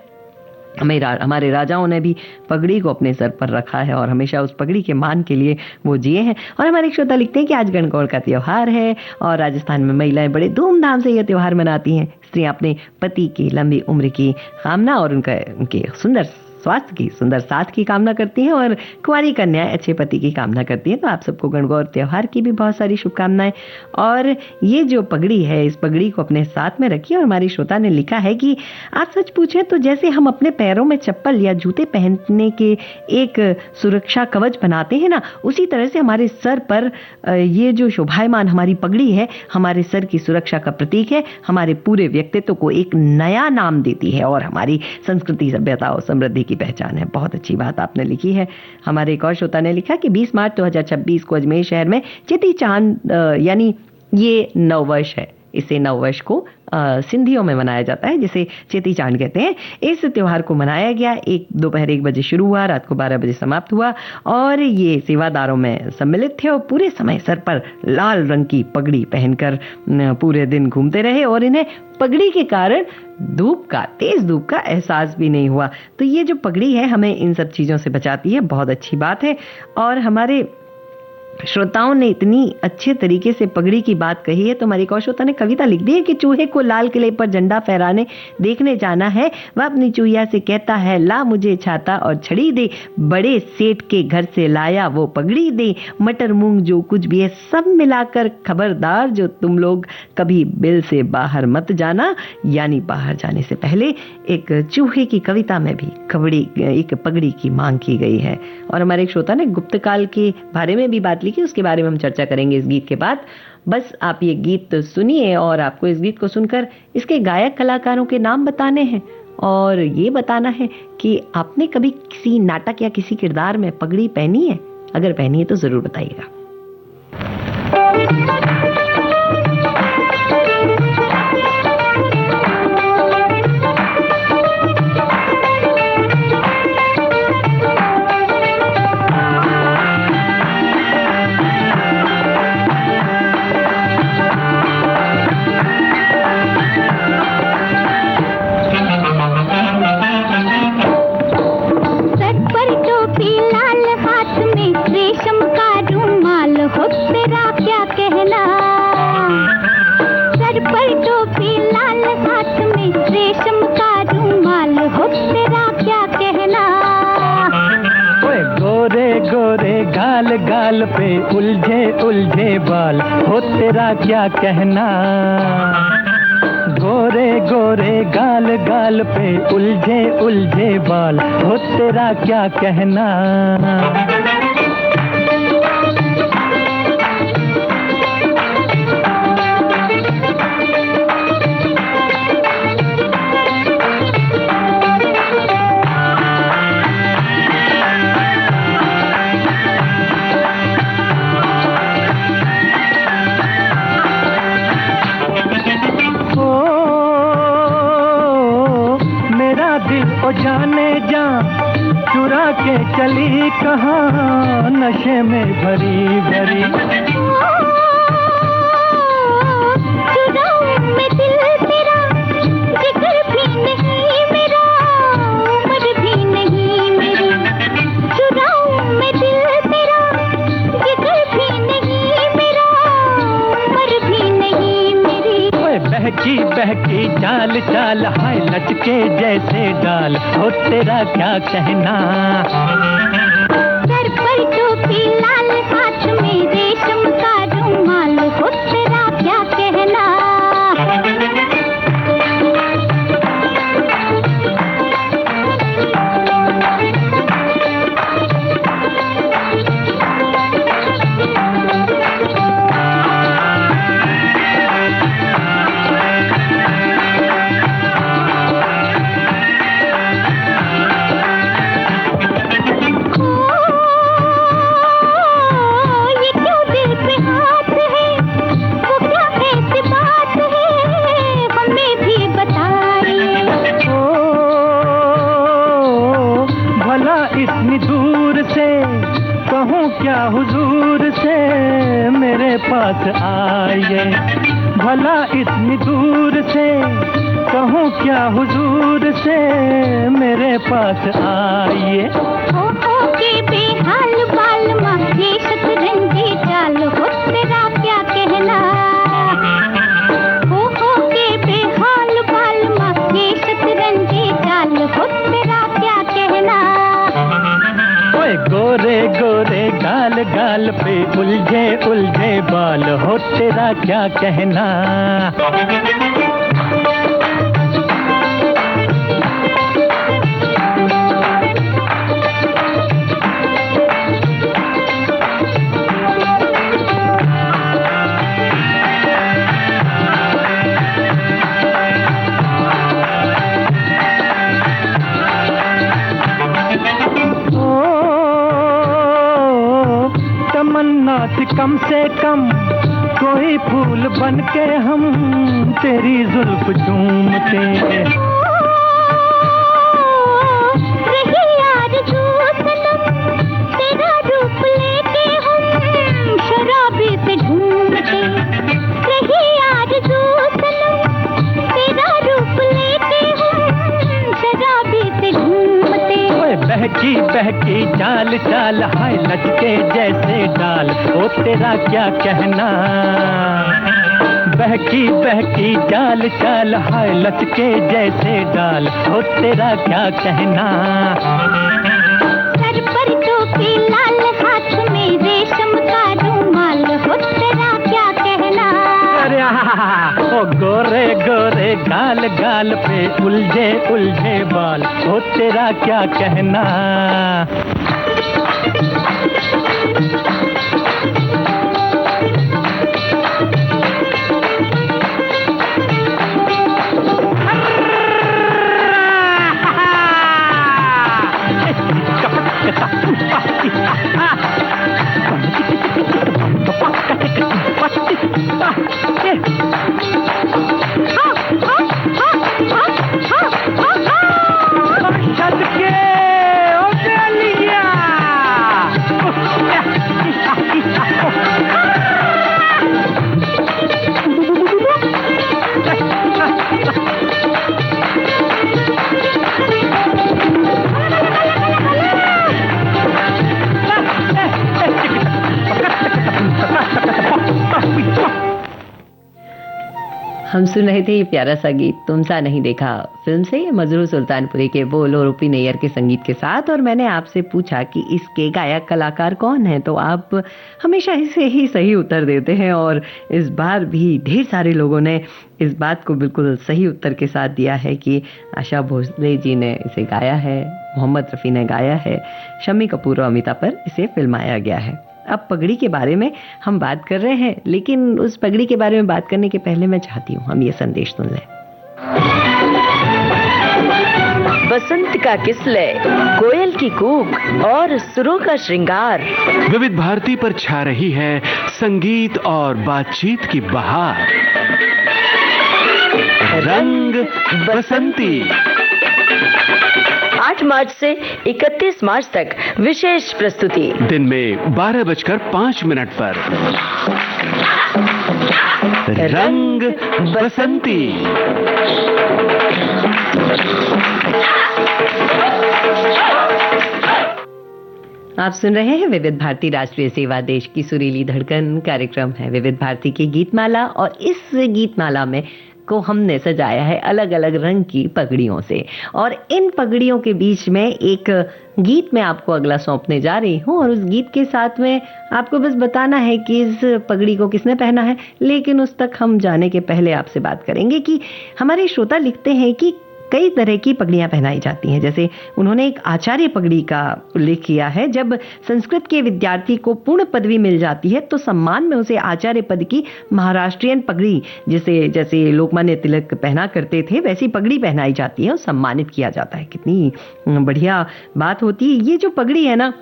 S1: हमारे राजाओं ने भी पगड़ी को अपने सर पर रखा है और हमेशा उस पगड़ी के मान के लिए वो जिए हैं। और हमारे एक श्रोता लिखते हैं कि आज गणगौर का त्योहार है और राजस्थान में महिलाएं बड़े धूमधाम से यह त्योहार मनाती हैं। स्त्रियां अपने पति की लंबी उम्र की कामना और उनके सुंदर स्वास्थ्य की, सुंदर साथ की कामना करती हैं और कुंवारी कन्याएं अच्छे पति की कामना करती हैं। तो आप सबको गणगौर त्योहार की भी बहुत सारी शुभकामनाएं। और ये जो पगड़ी है, इस पगड़ी को अपने साथ में रखिए। और हमारी श्रोता ने लिखा है कि आप सच पूछें तो जैसे हम अपने पैरों में चप्पल या जूते पहनने के एक सुरक्षा कवच बनाते हैं ना, उसी तरह से हमारे सर पर ये जो शोभायमान हमारी पगड़ी है, हमारे सर की सुरक्षा का प्रतीक है, हमारे पूरे व्यक्तित्व को एक नया नाम देती है और हमारी संस्कृति, सभ्यता और समृद्धि की पहचान है। बहुत अच्छी बात आपने लिखी है। हमारे एक और श्रोता ने लिखा कि 20 मार्च 2026 को अजमेर शहर में चेती चांद यानी ये नववर्ष है। इसे नववर्ष को सिंधियों में मनाया जाता है, जिसे चेती चांद कहते हैं। इस त्योहार को मनाया गया दोपहर 1 बजे शुरू हुआ, रात को 12 बजे समाप्त हुआ और ये सेवादारों में सम्मिलित थे और पूरे समय सर पर लाल रंग की पगड़ी पहनकर पूरे दिन घूमते रहे और इन्हें पगड़ी के कारण तेज धूप का एहसास भी नहीं हुआ। तो ये जो पगड़ी है हमें इन सब चीजों से बचाती है, बहुत अच्छी बात है। और हमारे श्रोताओं ने इतनी अच्छे तरीके से पगड़ी की बात कही है तो हमारी एक और श्रोता ने कविता लिख दी है कि चूहे को लाल किले पर झंडा फहराने देखने जाना है, वह अपनी चूहिया से कहता है ला मुझे छाता और छड़ी दे, बड़े सेठ के घर से लाया वो पगड़ी दे, मटर मूंग जो कुछ भी है सब मिलाकर खबरदार जो तुम लोग कभी बिल से बाहर मत जाना। यानी बाहर जाने से पहले एक चूहे की कविता में भी एक पगड़ी की मांग की गई है। और हमारे एक श्रोता ने गुप्त काल के बारे में भी बात लिखी, उसके बारे में हम चर्चा करेंगे इस गीत के बाद। बस आप ये गीत सुनिए और आपको इस गीत को सुनकर इसके गायक कलाकारों के नाम बताने हैं और ये बताना है कि आपने कभी किसी नाटक या किसी किरदार में पगड़ी पहनी है। अगर पहनी है तो जरूर बताइएगा।
S7: गाल पे उलझे उलझे बाल हो तेरा क्या कहना, गोरे गोरे गाल गाल पे उलझे उलझे बाल हो तेरा क्या कहना। जाने जा चुरा के चली कहाँ नशे में भरी भरी, चुराऊं मैं दिल तेरा जिगर भी नहीं मेरा उम्र भी नहीं मेरी, चुराऊं मैं दिल तेरा जिगर भी नहीं मेरा उम्र भी नहीं मेरी। बहकी बहकी चाल चाल हाय लचके जैसे डाल हो तेरा क्या कहना, सर पर टोपी लाल हाथ में रेशम का रुमाल हो तेरा क्या कहना। कहूँ क्या हुजूर से मेरे पास आइए, भला इतनी दूर से कहूँ क्या हुजूर से मेरे पास आइए।
S3: हो के बेहाल बाल माँ ये शतरंजी चाल हो तेरा क्या कहना। हो के बेहाल बाल माँ ये शतरंजी चाल हो तेरा क्या कहना।
S7: ओए गोरे गोरे गाल गाल पे उलझे उलझे बाल हो तेरा क्या कहना। तमन्ना थी कम से कम कोई फूल बन के हम तेरी जुल्फ झूमते।
S3: रही आरज़ू सनम तेरा रूप लेके हम शराबी से झूमते। रही आरज़ू सनम तेरा रूप लेके हम शराबी से झूमते।
S7: ओए बहकी बहकी चाल चाल हाय लचके जैसे डाल ओ तेरा क्या कहना। बहकी बहकी चाल चाल हाय लचके जैसे डाल ओ तेरा क्या कहना।
S3: सर पर टोपी लाल हाथ में रेशम का रुमाल हो तेरा क्या कहना।
S7: अरे ओ गोरे गोरे गाल गाल पे उलझे उलझे बाल ओ तेरा क्या कहना।
S1: हम सुन रहे थे ये प्यारा सा गीत तुम सा नहीं देखा फिल्म से, मजरू सुल्तानपुरी के बोल और रूपी नैयर के संगीत के साथ। और मैंने आपसे पूछा कि इसके गायक कलाकार कौन हैं, तो आप हमेशा इसे ही सही उत्तर देते हैं। और इस बार भी ढेर सारे लोगों ने इस बात को बिल्कुल सही उत्तर के साथ दिया है कि आशा भोसले जी ने इसे गाया है, मोहम्मद रफ़ी ने गाया है, शम्मी कपूर और अमिताभ पर इसे फिल्माया गया है। अब पगड़ी के बारे में हम बात कर रहे हैं, लेकिन उस पगड़ी के बारे में बात करने के पहले मैं चाहती हूँ हम ये संदेश सुन लें।
S4: बसंत का किसलय, कोयल की कूक और सुरों का श्रृंगार।
S6: विविध भारती पर छा रही है संगीत और बातचीत की बहार। रंग बसंती
S4: 8 मार्च से 31 मार्च तक विशेष प्रस्तुति।
S6: दिन में 12:05 पर रंग बसंती।
S1: आप सुन रहे हैं विविध भारती राष्ट्रीय सेवा देश की सुरीली धड़कन। कार्यक्रम है विविध भारती की गीतमाला, और इस गीतमाला में को हमने सजाया है अलग अलग रंग की पगड़ियों से। और इन पगड़ियों के बीच में एक गीत मैं आपको अगला सौंपने जा रही हूँ, और उस गीत के साथ में आपको बस बताना है कि इस पगड़ी को किसने पहना है। लेकिन उस तक हम जाने के पहले आपसे बात करेंगे कि हमारे श्रोता लिखते हैं कि कई तरह की पगड़ियां पहनाई जाती हैं। जैसे उन्होंने एक आचार्य पगड़ी का उल्लेख किया है। जब संस्कृत के विद्यार्थी को पूर्ण पदवी मिल जाती है तो सम्मान में उसे आचार्य पद की महाराष्ट्रीयन पगड़ी, जैसे लोकमान्य तिलक पहना करते थे, वैसी पगड़ी पहनाई जाती है और सम्मानित किया जाता है। कितनी बढ़िया बात होती है। ये जो पगड़ी है ना,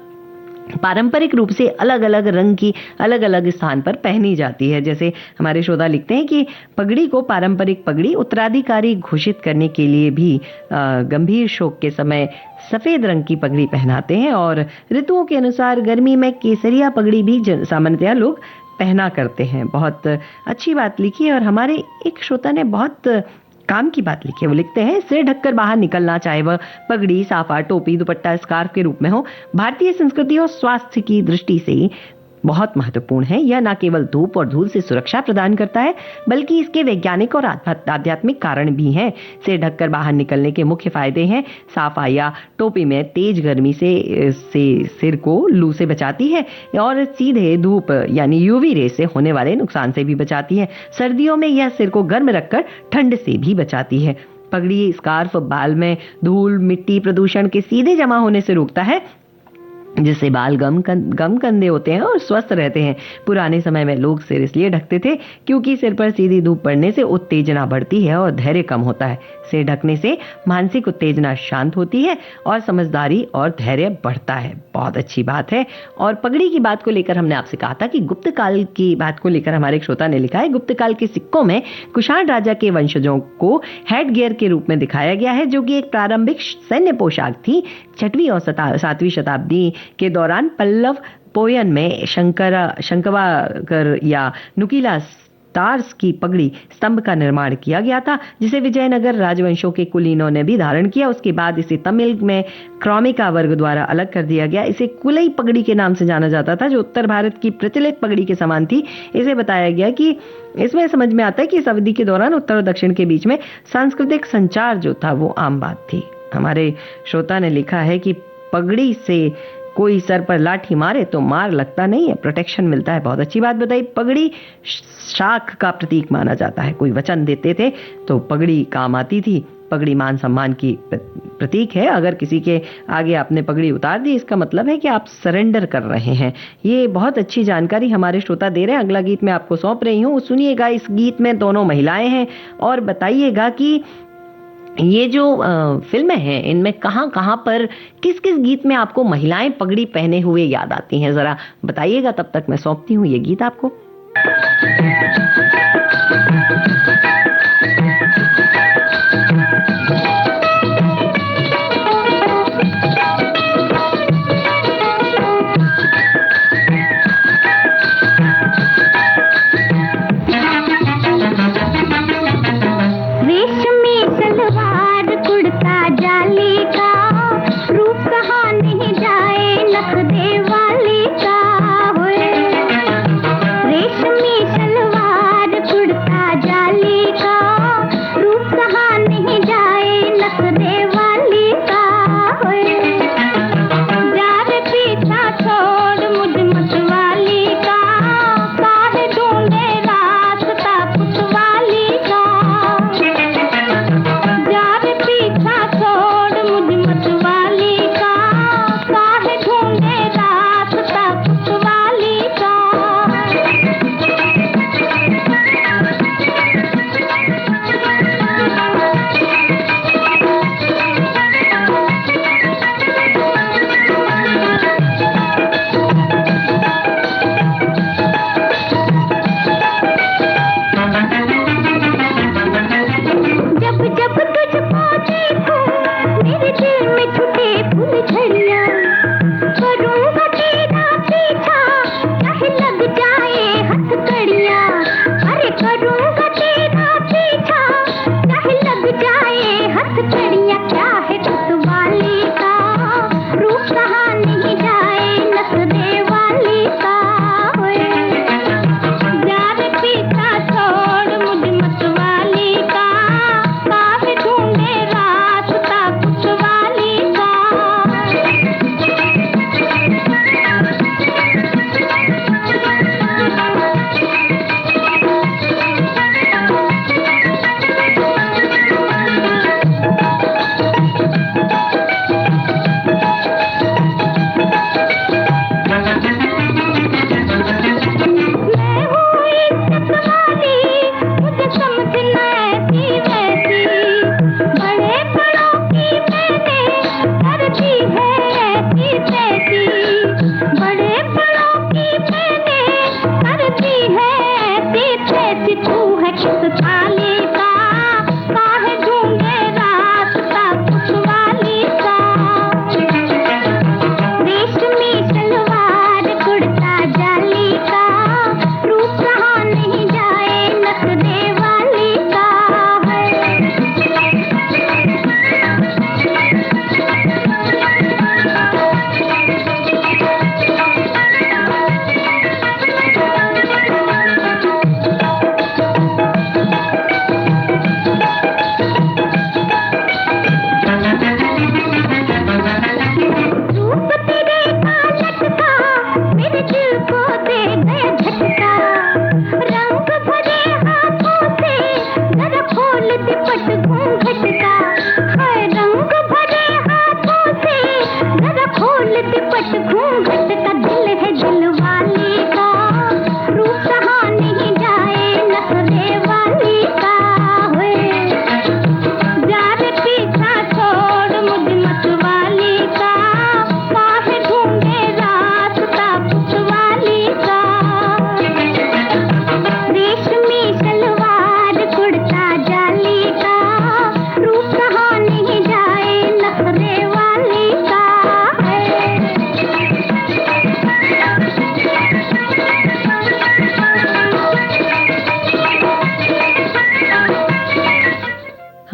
S1: पारंपरिक रूप से अलग अलग रंग की अलग अलग स्थान पर पहनी जाती है। जैसे हमारे श्रोता लिखते हैं कि पगड़ी को पारंपरिक पगड़ी उत्तराधिकारी घोषित करने के लिए भी गंभीर शोक के समय सफेद रंग की पगड़ी पहनाते हैं, और ऋतुओं के अनुसार गर्मी में केसरिया पगड़ी भी सामान्यतया लोग पहना करते हैं। बहुत अच्छी बात लिखी है। और हमारे एक श्रोता ने बहुत काम की बात लिखी है। वो लिखते हैं, सिर ढककर बाहर निकलना, चाहे वह पगड़ी, साफा, टोपी, दुपट्टा, स्कार्फ के रूप में हो, भारतीय संस्कृति और स्वास्थ्य की दृष्टि से बहुत महत्वपूर्ण है। यह न केवल धूप और धूल से सुरक्षा प्रदान करता है, बल्कि इसके वैज्ञानिक और आध्यात्मिक कारण भी हैं। सिर ढककर बाहर निकलने के मुख्य फायदे हैं। साफा या टोपी में तेज गर्मी से सिर को लू से बचाती है और सीधे धूप यानी यूवी रे से होने वाले नुकसान से भी बचाती है। सर्दियों में यह सिर को गर्म रखकर ठंड से भी बचाती है। पगड़ी, स्कार्फ बाल में धूल, मिट्टी, प्रदूषण के सीधे जमा होने से रोकता है, जिससे बाल गम कंदे होते हैं और स्वस्थ रहते हैं। पुराने समय में लोग सिर इसलिए ढकते थे क्योंकि सिर पर सीधी धूप पड़ने से उत्तेजना बढ़ती है और धैर्य कम होता है। सिर ढकने से मानसिक उत्तेजना शांत होती है और समझदारी और धैर्य बढ़ता है। बहुत अच्छी बात है। और पगड़ी की बात को लेकर हमने आपसे कहा था कि गुप्त काल की बात को लेकर हमारे एक श्रोता ने लिखा है, गुप्त काल के सिक्कों में कुषाण राजा के वंशजों को हेड गियर के रूप में दिखाया गया है, जो कि एक प्रारंभिक सैन्य पोशाक थी। 6वीं और 7वीं शताब्दी के दौरान पल्लव पोयन में शंकवाकर या नुकीला स्टार्स की पगड़ी स्तंभ का निर्माण किया गया था, जिसे विजयनगर राजवंशों के कुलीनों ने भी धारण किया। उसके बाद इसे तमिल में क्रॉमिका वर्ग द्वारा अलग कर दिया गया। इसे कुलई पगड़ी के नाम से जाना जाता था, जो उत्तर भारत की प्रचलित पगड़ी के समान थी। इसे बताया गया कि इसमें समझ में आता है कि इस अवधि के दौरान उत्तर और दक्षिण के बीच में सांस्कृतिक संचार जो था वो आम बात थी। हमारे श्रोता ने लिखा है कि पगड़ी से कोई सर पर लाठी मारे तो मार लगता नहीं है, प्रोटेक्शन मिलता है। बहुत अच्छी बात बताई। पगड़ी शाख का प्रतीक माना जाता है। कोई वचन देते थे तो पगड़ी काम आती थी। पगड़ी मान सम्मान की प्रतीक है। अगर किसी के आगे आपने पगड़ी उतार दी, इसका मतलब है कि आप सरेंडर कर रहे हैं। ये बहुत अच्छी जानकारी हमारे श्रोता दे रहे हैं। अगला गीत मैं आपको सौंप रही हूँ, सुनिएगा। इस गीत में दोनों महिलाएं हैं और बताइएगा कि ये जो फिल्में हैं इनमें कहां कहां पर किस किस गीत में आपको महिलाएं पगड़ी पहने हुए याद आती हैं, जरा बताइएगा। तब तक मैं सौंपती हूँ ये गीत आपको।
S3: रेशमी सलवार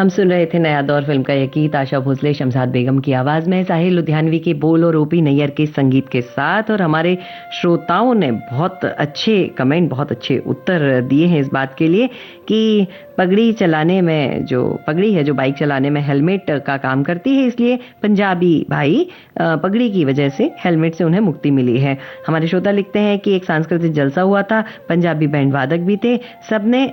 S1: हम सुन रहे थे नया दौर फिल्म का यह गीत आशा भोसले शमशाद बेगम की आवाज में, साहिल लुधियानवी के बोल और ओपी नैयर के संगीत के साथ। और हमारे श्रोताओं ने बहुत अच्छे कमेंट, बहुत अच्छे उत्तर दिए हैं इस बात के लिए कि पगड़ी चलाने में, जो पगड़ी है जो बाइक चलाने में हेलमेट का काम करती है, इसलिए पंजाबी भाई पगड़ी की वजह से हेलमेट से उन्हें मुक्ति मिली है। हमारे श्रोता लिखते हैं कि एक सांस्कृतिक जलसा हुआ था, पंजाबी बैंड वादक भी थे, सबने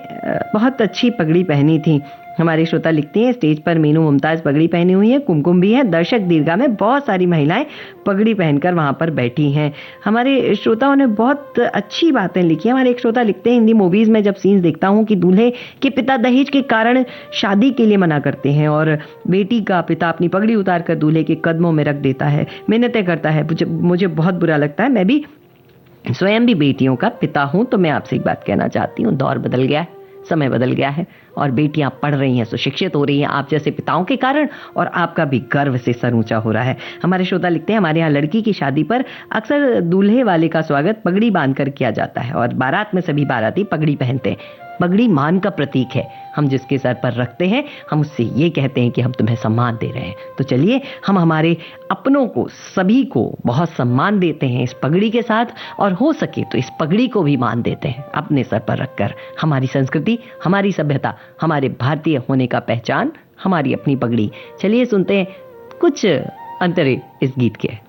S1: बहुत अच्छी पगड़ी पहनी थी। हमारे श्रोता लिखते हैं स्टेज पर मीनू मुमताज पगड़ी पहनी हुई है, कुमकुम भी है, दर्शक दीर्घा में बहुत सारी महिलाएं पगड़ी पहनकर वहां पर बैठी हैं। हमारे श्रोताओं ने बहुत अच्छी बातें लिखी हैं। हमारे एक श्रोता लिखते हैं हिंदी मूवीज में जब सीन्स देखता हूं कि दूल्हे के पिता दहेज के कारण शादी के लिए मना करते हैं और बेटी का पिता अपनी पगड़ी उतार कर दूल्हे के कदमों में रख देता है, मिन्नतें करता है, मुझे बहुत बुरा लगता है। मैं भी स्वयं भी बेटियों का पिता हूं, तो मैं आपसे एक बात कहना चाहती हूँ, दौर बदल गया है, समय बदल गया है और बेटियां पढ़ रही हैं, सुशिक्षित हो रही हैं आप जैसे पिताओं के कारण, और आपका भी गर्व से सर ऊंचा हो रहा है। हमारे श्रोता लिखते हैं हमारे यहाँ लड़की की शादी पर अक्सर दूल्हे वाले का स्वागत पगड़ी बांधकर किया जाता है और बारात में सभी बाराती पगड़ी पहनते हैं। पगड़ी मान का प्रतीक है, हम जिसके सर पर रखते हैं हम उससे ये कहते हैं कि हम तुम्हें सम्मान दे रहे हैं। तो चलिए हम हमारे अपनों को, सभी को बहुत सम्मान देते हैं इस पगड़ी के साथ, और हो सके तो इस पगड़ी को भी मान देते हैं अपने सर पर रखकर। हमारी संस्कृति, हमारी सभ्यता, हमारे भारतीय होने का पहचान हमारी अपनी पगड़ी। चलिए सुनते हैं कुछ अंतरे इस गीत के।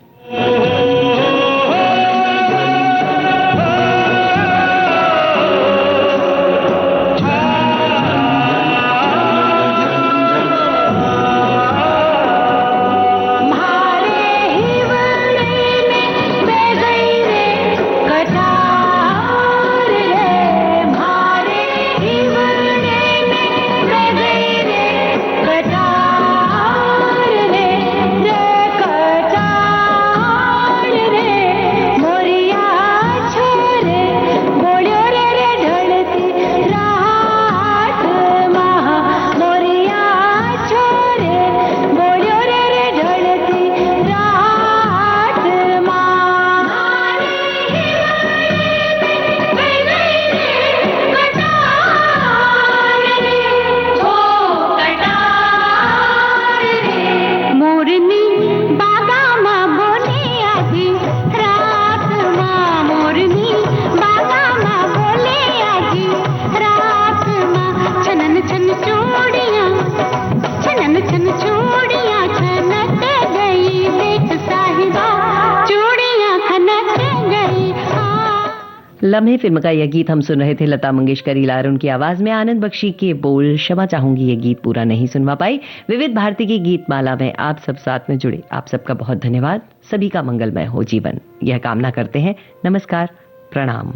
S1: लम्हे फिल्म का यह गीत हम सुन रहे थे लता मंगेशकर, इला अरुण की आवाज में, आनंद बख्शी के बोल। क्षमा चाहूंगी ये गीत पूरा नहीं सुनवा पाई। विविध भारती की गीत माला में आप सब साथ में जुड़े, आप सबका बहुत धन्यवाद। सभी का मंगलमय हो जीवन, यह कामना करते हैं। नमस्कार, प्रणाम।